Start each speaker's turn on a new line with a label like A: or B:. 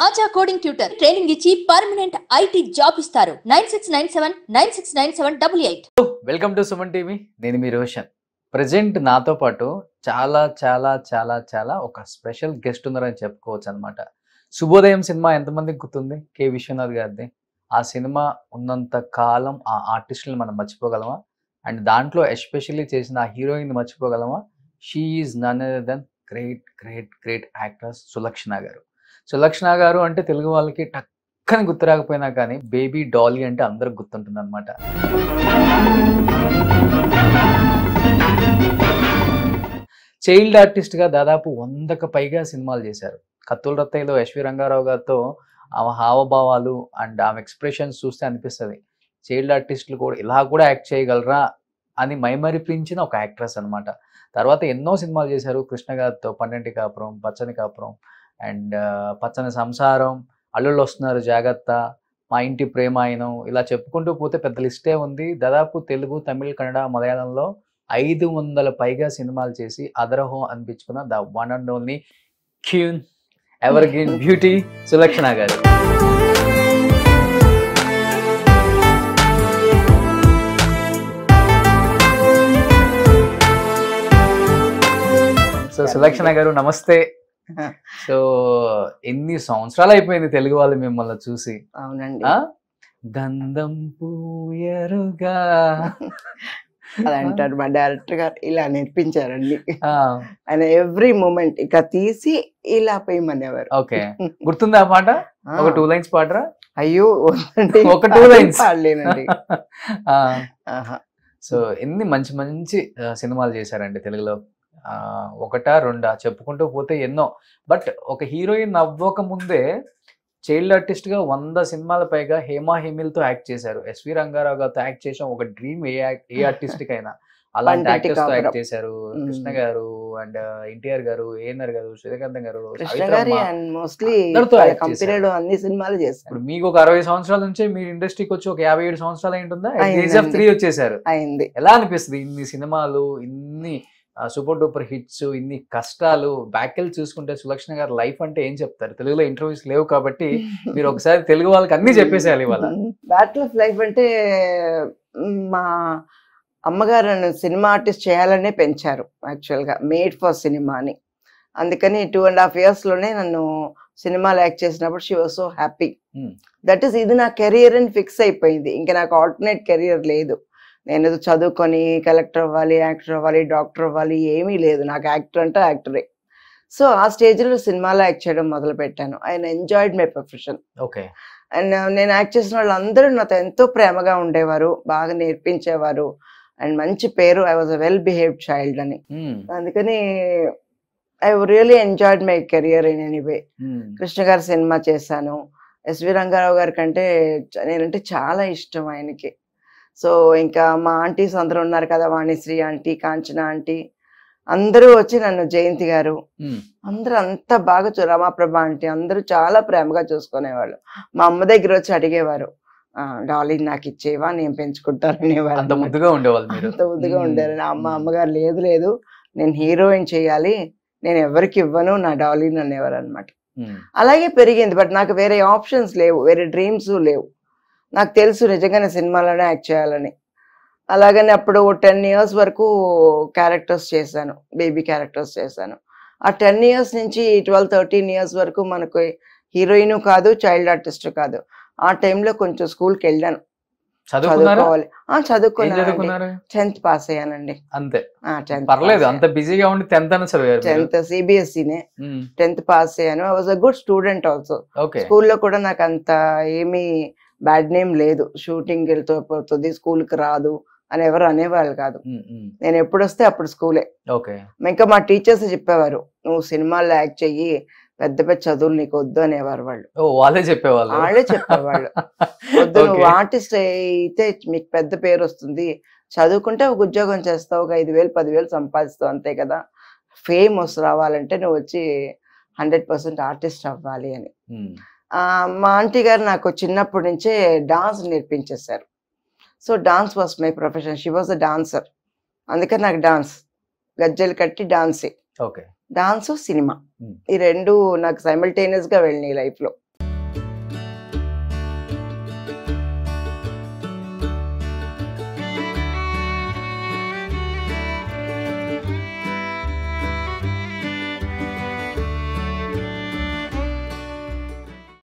A: ఆచా coding tutor training ఇచ్చి permanent IT job ఇస్తారు 9697969788.
B: Welcome to Suman TV. నేను మీ రోషన్. ప్రజెంట్ నాతో పాటు చాలా చాలా చాలా చాలా ఒక స్పెషల్ గెస్ట్ ఉన్నారని చెప్పుకోవచ్చు అనమాట. శుభోదయం సినిమా ఎంతమందికి గుర్తుంది? కె విశ్వనాథ్ గారిది. ఆ సినిమా ఉన్నంత కాలం ఆ ఆర్టిస్టులను మనం మర్చిపోగలమా? అండ్ దాంట్లో ఎస్పెషల్లీ చేసిన ఆ హీరోయిన్ మర్చిపోగలమా? She is none other than great great great actress Sulakshana garu. Sulakshana గారు అంటే తెలుగు వాళ్ళకి టక్కని గుర్తు రాకపోయినా కానీ బేబీ డాలీ అంటే అందరికి గుర్తుంటుంది అనమాట. చైల్డ్ ఆర్టిస్ట్గా దాదాపు 100కు పైగా సినిమాలు చేశారు. కత్తుల రత్తయ్యలో ఎస్వి రంగారావు గారితో ఆమె హావభావాలు అండ్ ఆమె ఎక్స్ప్రెషన్స్ చూస్తే అనిపిస్తుంది చైల్డ్ ఆర్టిస్టులు కూడా ఇలా కూడా యాక్ట్ చేయగలరా అని మైమరిపించిన ఒక యాక్ట్రెస్ అనమాట. తర్వాత ఎన్నో సినిమాలు చేశారు కృష్ణ గారితో. పన్నెంటి కాపురం, పచ్చని కాపురం అండ్ పచ్చని సంసారం, అల్లుళ్ళు వస్తున్నారు జాగ్రత్త, మా ఇంటి ప్రేమాయణం, ఇలా చెప్పుకుంటూ పోతే పెద్ద లిస్టే ఉంది. దాదాపు తెలుగు, తమిళ్, కన్నడ, మలయాళంలో 500 పైగా సినిమాలు చేసి అదరహో అనిపించుకున్న the one and only queen evergreen beauty Sulakshana garu. So Sulakshana గారు నమస్తే. సో ఎన్ని సంవత్సరాలు అయిపోయింది తెలుగు వాళ్ళు మిమ్మల్ని చూసి.
C: అవునండి.
B: గంధం పూయరుగా
C: అలా అంటారు మా డైరెక్టర్ గారు. ఇలా నేర్పించారండి ఆయన. ఎవ్రీ మూమెంట్ ఇక తీసి ఇలా పోయమనేవారు.
B: ఓకే, గుర్తుందా ఆ పాట? ఒక 2 లైన్స్ పాడరా?
C: అయ్యో
B: ఒక 2 లైన్స్
C: పాడలేనండి.
B: సో ఎన్ని మంచి మంచి సినిమాలు చేశారండి తెలుగులో. ఒకటా రెండా చెప్పుకుంటూ పోతే ఎన్నో. బట్ ఒక హీరోయిన్ అవ్వక ముందే చైల్డ్ ఆర్టిస్ట్ గా 100 సినిమాల పైగా హేమా హేమిల్తో యాక్ట్ చేశారు. ఎస్వి రంగారావు గారితో యాక్ట్ చేసాం. ఒక డ్రీమ్ ఏ ఆర్టిస్ట్ కి అయినా. అలాంటి యాక్టర్స్ తో యాక్ట్ చేశారు. కృష్ణ గారు అండ్ ఎన్టీఆర్ గారు, ఏఎన్ఆర్ గారు, శ్రీకాంత్ గారు,
C: అన్ని సినిమాలు చేశారు.
B: ఇప్పుడు మీకు ఒక 60 సంవత్సరాల నుంచి మీరు ఇండస్ట్రీకి వచ్చి ఒక 57 సంవత్సరాలు అయింటుందా? ఏజ్ ఆఫ్ 3 వచ్చేసారు.
C: అయింది.
B: ఎలా అనిపిస్తుంది ఇన్ని సినిమాలు, ఇన్ని సూపర్ డూపర్ హిట్స్, ఇన్ని కష్టాలు బ్యాకెల్ చూసుకుంటే సులక్షణ గారి లైఫ్ అంటే ఏం చెప్తారు? తెలుగులో ఇంటర్వ్యూస్ లేవు కాబట్టి మీరు ఒకసారి తెలుగు వాళ్ళకి అన్ని చెప్పేసేయాలి ఇవాళ.
C: బ్యాటిల్ ఆఫ్ లైఫ్ అంటే మా అమ్మగారు నన్ను సినిమా ఆర్టిస్ట్ చేయాలనే పెంచారు. యాక్చువల్గా మేడ్ ఫర్ సినిమా అని. అందుకని 2.5 years లోనే నన్ను సినిమాలో యాక్ట్ చేసినప్పుడు she was so happy. That is ఇది నా కెరియర్ అని ఫిక్స్ అయిపోయింది. ఇంకా నాకు ఆల్టర్నేట్ కెరియర్ లేదు. నేను చదువుకొని కలెక్టర్ అవ్వాలి, యాక్టర్ అవ్వాలి, డాక్టర్ అవ్వాలి ఏమీ లేదు. నాకు యాక్టర్ అంటే యాక్టరే. సో ఆ స్టేజ్లో సినిమాలో యాక్ట్ చేయడం మొదలు పెట్టాను. I enjoyed my profession.
B: Okay.
C: And నేను యాక్ట్ చేసిన వాళ్ళందరూ నాతో ఎంతో ప్రేమగా ఉండేవారు, బాగా నేర్పించేవారు అండ్ మంచి పేరు. I was a well behaved child అని. అందుకని I really enjoyed my career in anyway. Krishna గారి సినిమా చేశాను. ఎస్వి రంగారావు గారి కంటే నేనంటే చాలా ఇష్టం ఆయనకి. సో ఇంకా మా ఆంటీస్ అందరూ ఉన్నారు కదా, వాణిశ్రీ ఆంటీ, కాంచన ఆంటీ, అందరూ వచ్చి నన్ను, జయంతి గారు, అందరూ అంత బాగా రమాప్రభ ఆంటీ అందరూ చాలా ప్రేమగా చూసుకునేవాళ్ళు. మా అమ్మ దగ్గర వచ్చి అడిగేవారు, డాలీ నాకు ఇచ్చేవా, నేను పెంచుకుంటాను అనేవారు.
B: అంత ముద్దుగా ఉండేవాళ్ళు.
C: అంత ముద్దుగా ఉండేవారు. అమ్మగారు లేదు లేదు నేను హీరోయిన్ చేయాలి, నేను ఎవరికి ఇవ్వను నా డాలీని అనేవారు అనమాట. అలాగే పెరిగింది. బట్ నాకు వేరే ఆప్షన్స్ లేవు, వేరే డ్రీమ్స్ లేవు. నాకు తెలుసు నిజంగానే సినిమాలోనే యాక్ట్ చేయాలని. అలాగని అప్పుడు 10 years వరకు క్యారెక్టర్స్ చేశాను, బేబీ క్యారెక్టర్స్ చేశాను. ఆ 10 years నుంచి 12-13 years వరకు మనకు హీరోయిన్ కాదు, చైల్డ్ ఆర్టిస్ట్ కాదు. ఆ టైంలో కొంచెం స్కూల్కి వెళ్ళాను, చదువుకోవాలి. చదువుకున్నాను. 10th పాస్ అయ్యానండి.
B: అంతే. 10th
C: సిబిఎస్ఈనే. 10th పాస్ అయ్యాను. I was a good student also. స్కూల్లో కూడా నాకు అంత ఏమీ బ్యాడ్ నేమ్ లేదు. షూటింగ్ వెళ్తూ పోతుంది, స్కూల్కి రాదు అని ఎవరు అనేవాళ్ళు కాదు. నేను ఎప్పుడు వస్తే అప్పుడు స్కూలే. ఇంకా మా టీచర్స్ చెప్పేవారు, నువ్వు సినిమాల్లో యాక్ట్ చెయ్యి, పెద్ద పెద్ద చదువులు నీకు వద్దు అనేవారు వాళ్ళు. వాళ్ళే చెప్పేవాళ్ళు. వద్దు, నువ్వు ఆర్టిస్ట్ అయితే మీకు పెద్ద పేరు వస్తుంది, చదువుకుంటే ఒక ఉద్యోగం చేస్తావు, ఒక 5,000 10,000 సంపాదిస్తావు అంతే కదా, ఫేమ్ రావాలంటే నువ్వు వచ్చి 100% ఆర్టిస్ట్ అవ్వాలి అని. మా ఆంటీ గారు నాకు చిన్నప్పటి నుంచే డాన్స్ నేర్పించేశారు. So dance was my profession. She was a dancer. అందుకని నాకు డాన్స్, గజ్జలు కట్టి డాన్సే. డాన్స్, సినిమా ఈ రెండు నాకు సైమల్టేనియస్ గా వెళ్ళినాయి లైఫ్ లో.